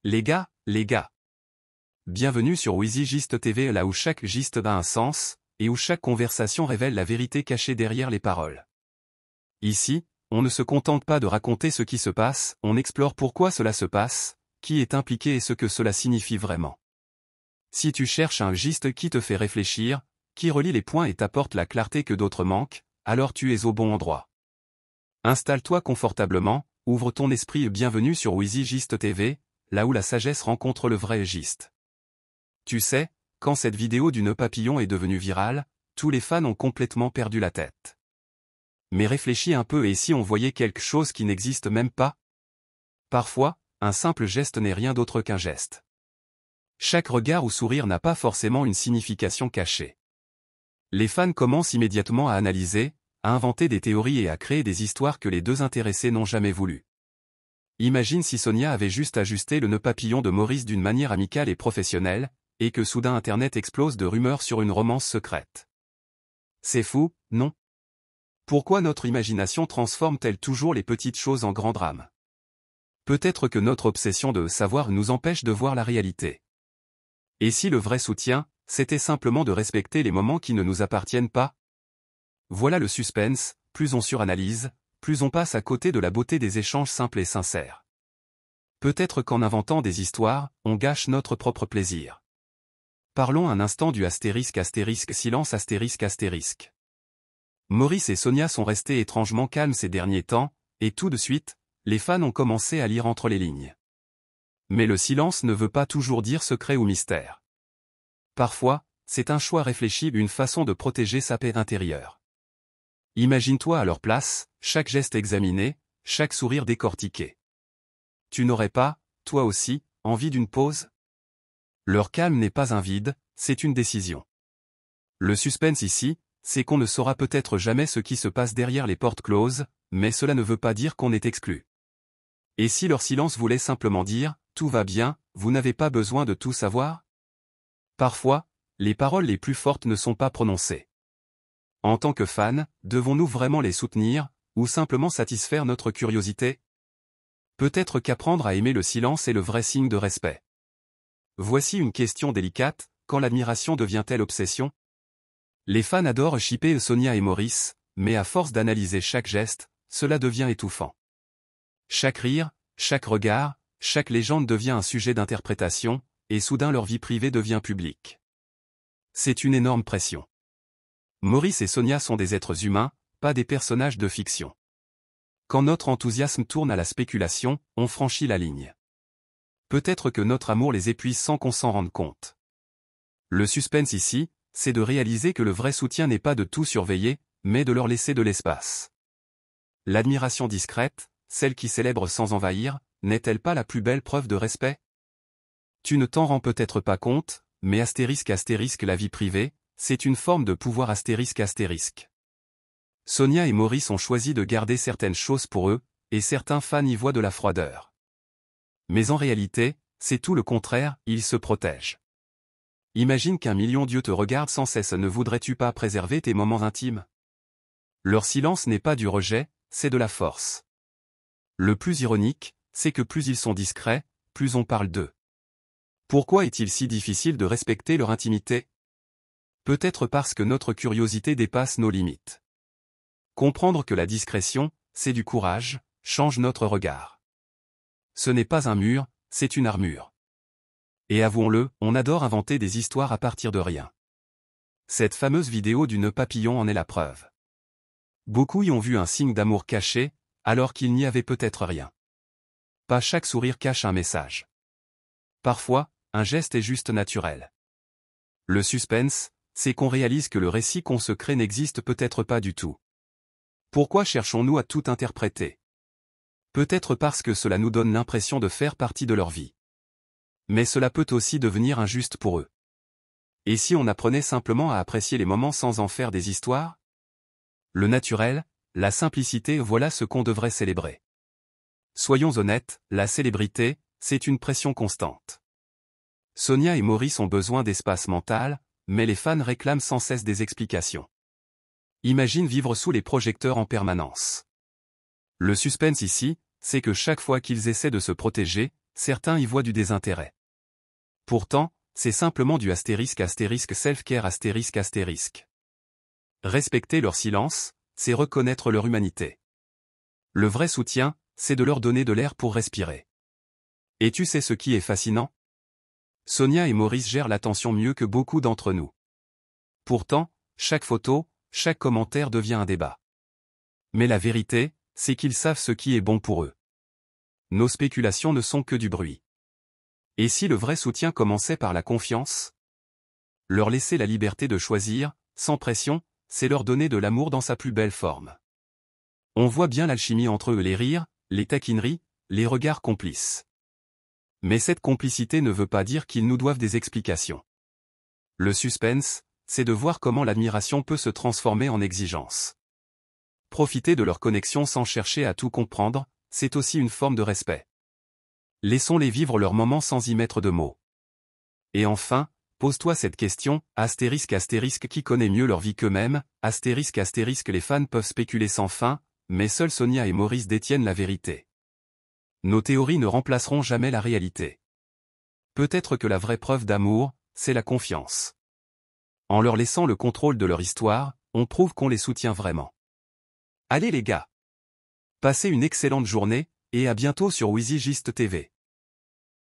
Les gars. Bienvenue sur Wheezy Gist TV, là où chaque giste a un sens, et où chaque conversation révèle la vérité cachée derrière les paroles. Ici, on ne se contente pas de raconter ce qui se passe, on explore pourquoi cela se passe, qui est impliqué et ce que cela signifie vraiment. Si tu cherches un giste qui te fait réfléchir, qui relie les points et t'apporte la clarté que d'autres manquent, alors tu es au bon endroit. Installe-toi confortablement, ouvre ton esprit et bienvenue sur Wheezy Gist TV, là où la sagesse rencontre le vrai giste. Tu sais, quand cette vidéo du nœud papillon est devenue virale, tous les fans ont complètement perdu la tête. Mais réfléchis un peu, et si on voyait quelque chose qui n'existe même pas? Parfois, un simple geste n'est rien d'autre qu'un geste. Chaque regard ou sourire n'a pas forcément une signification cachée. Les fans commencent immédiatement à analyser, à inventer des théories et à créer des histoires que les deux intéressés n'ont jamais voulu. Imagine si Sonia avait juste ajusté le nœud papillon de Maurice d'une manière amicale et professionnelle, et que soudain Internet explose de rumeurs sur une romance secrète. C'est fou, non? Pourquoi notre imagination transforme-t-elle toujours les petites choses en grands drames? Peut-être que notre obsession de savoir nous empêche de voir la réalité. Et si le vrai soutien, c'était simplement de respecter les moments qui ne nous appartiennent pas? Voilà le suspense, plus on suranalyse, plus on passe à côté de la beauté des échanges simples et sincères. Peut-être qu'en inventant des histoires, on gâche notre propre plaisir. Parlons un instant du silence ***. Maurice et Sonia sont restés étrangement calmes ces derniers temps, et tout de suite, les fans ont commencé à lire entre les lignes. Mais le silence ne veut pas toujours dire secret ou mystère. Parfois, c'est un choix réfléchi, une façon de protéger sa paix intérieure. Imagine-toi à leur place, chaque geste examiné, chaque sourire décortiqué. Tu n'aurais pas, toi aussi, envie d'une pause? Leur calme n'est pas un vide, c'est une décision. Le suspense ici, c'est qu'on ne saura peut-être jamais ce qui se passe derrière les portes closes, mais cela ne veut pas dire qu'on est exclu. Et si leur silence voulait simplement dire « tout va bien, vous n'avez pas besoin de tout savoir ?» Parfois, les paroles les plus fortes ne sont pas prononcées. En tant que fans, devons-nous vraiment les soutenir, ou simplement satisfaire notre curiosité? Peut-être qu'apprendre à aimer le silence est le vrai signe de respect. Voici une question délicate, quand l'admiration devient-elle obsession? Les fans adorent shipper Sonia et Maurice, mais à force d'analyser chaque geste, cela devient étouffant. Chaque rire, chaque regard, chaque légende devient un sujet d'interprétation, et soudain leur vie privée devient publique. C'est une énorme pression. Maurice et Sonia sont des êtres humains, pas des personnages de fiction. Quand notre enthousiasme tourne à la spéculation, on franchit la ligne. Peut-être que notre amour les épuise sans qu'on s'en rende compte. Le suspense ici, c'est de réaliser que le vrai soutien n'est pas de tout surveiller, mais de leur laisser de l'espace. L'admiration discrète, celle qui célèbre sans envahir, n'est-elle pas la plus belle preuve de respect? Tu ne t'en rends peut-être pas compte, mais la vie privée, c'est une forme de pouvoir ***. Sonia et Maurice ont choisi de garder certaines choses pour eux, et certains fans y voient de la froideur. Mais en réalité, c'est tout le contraire, ils se protègent. Imagine qu'un million d'yeux te regardent sans cesse, ne voudrais-tu pas préserver tes moments intimes? Leur silence n'est pas du rejet, c'est de la force. Le plus ironique, c'est que plus ils sont discrets, plus on parle d'eux. Pourquoi est-il si difficile de respecter leur intimité? Peut-être parce que notre curiosité dépasse nos limites. Comprendre que la discrétion, c'est du courage, change notre regard. Ce n'est pas un mur, c'est une armure. Et avouons-le, on adore inventer des histoires à partir de rien. Cette fameuse vidéo du nœud papillon en est la preuve. Beaucoup y ont vu un signe d'amour caché, alors qu'il n'y avait peut-être rien. Pas chaque sourire cache un message. Parfois, un geste est juste naturel. Le suspense, c'est qu'on réalise que le récit qu'on se crée n'existe peut-être pas du tout. Pourquoi cherchons-nous à tout interpréter? Peut-être parce que cela nous donne l'impression de faire partie de leur vie. Mais cela peut aussi devenir injuste pour eux. Et si on apprenait simplement à apprécier les moments sans en faire des histoires? Le naturel, la simplicité, voilà ce qu'on devrait célébrer. Soyons honnêtes, la célébrité, c'est une pression constante. Sonia et Maurice ont besoin d'espace mental, mais les fans réclament sans cesse des explications. Imagine vivre sous les projecteurs en permanence. Le suspense ici, c'est que chaque fois qu'ils essaient de se protéger, certains y voient du désintérêt. Pourtant, c'est simplement du self-care ***. Respecter leur silence, c'est reconnaître leur humanité. Le vrai soutien, c'est de leur donner de l'air pour respirer. Et tu sais ce qui est fascinant? Sonia et Maurice gèrent l'attention mieux que beaucoup d'entre nous. Pourtant, chaque photo, chaque commentaire devient un débat. Mais la vérité, c'est qu'ils savent ce qui est bon pour eux. Nos spéculations ne sont que du bruit. Et si le vrai soutien commençait par la confiance? Leur laisser la liberté de choisir, sans pression, c'est leur donner de l'amour dans sa plus belle forme. On voit bien l'alchimie entre eux, les rires, les taquineries, les regards complices. Mais cette complicité ne veut pas dire qu'ils nous doivent des explications. Le suspense, c'est de voir comment l'admiration peut se transformer en exigence. Profiter de leur connexion sans chercher à tout comprendre, c'est aussi une forme de respect. Laissons-les vivre leurs moments sans y mettre de mots. Et enfin, pose-toi cette question, qui connaît mieux leur vie qu'eux-mêmes, les fans peuvent spéculer sans fin, mais seuls Sonia et Maurice détiennent la vérité. Nos théories ne remplaceront jamais la réalité. Peut-être que la vraie preuve d'amour, c'est la confiance. En leur laissant le contrôle de leur histoire, on prouve qu'on les soutient vraiment. Allez les gars! Passez une excellente journée, et à bientôt sur Wheezy Gist TV.